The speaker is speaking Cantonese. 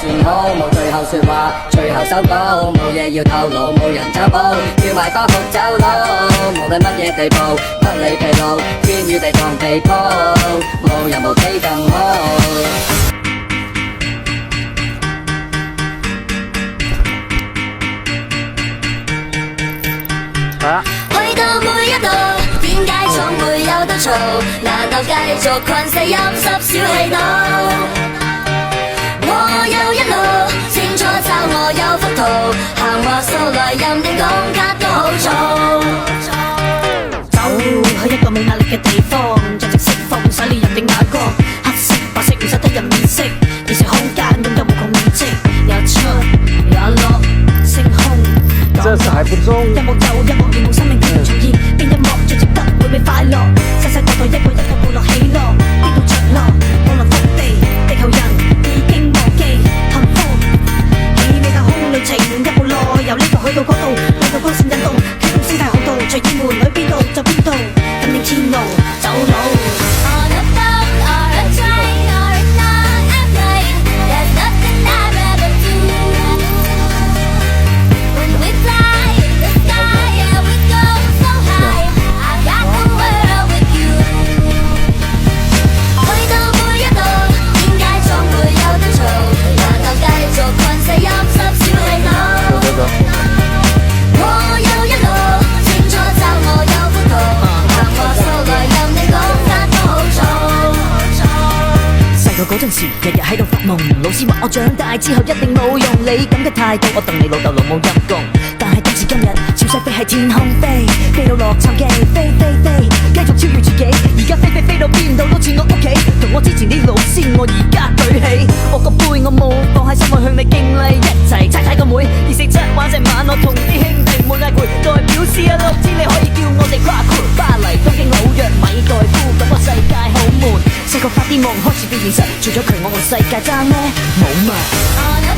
算好，冇最後說話，最後手稿，冇嘢要透露，冇人找補，叫埋包袱走佬，無論乜嘢地步，不理疲勞，天與地當地鋪，冇人無比更好。去到每一度，點解總會有得嘈？難道繼續困死陰濕小氣腦？我有一路，清楚找我有幅圖，行話數來任定講卡都好嘈。走去一個冇壓力嘅地方，盡情釋放洗練人嘅眼光，黑色白色唔使得人面色，現實空間擁有無窮面積，有出有落，星空。這是還不中。音樂有音樂，而冇生命嘅重現。邊音樂最值得會被快樂？世世代代一個一個部落起落，邊度着落？降落福地，地球人已經忘記幸福。氣味太空旅程，一步內由呢度去到嗰度，兩個光線引導，啟動生態航道，隨意門去邊度就邊度，引領天路走路。嗰陣時，日日喺度發夢，老師話我長大之後一定冇用。你咁嘅態度，我戥你老豆老母陰公。但係今時今日，潮勢飛喺天空飛，飛到洛杉磯，飛飛飛，繼續超越自己。而家飛到邊度都似我屋企，同我之前啲老師，我而家舉起我個杯，我冇放喺心內向你敬禮，一齊踩個妹，247玩成晚，我同啲兄弟們嗌攰，代表46支你可以叫我哋跨過巴黎、東京、紐約、米代夫，感覺世界好悶。細個發啲夢開始變現實，除咗佢我個世界爭咩？冇乜。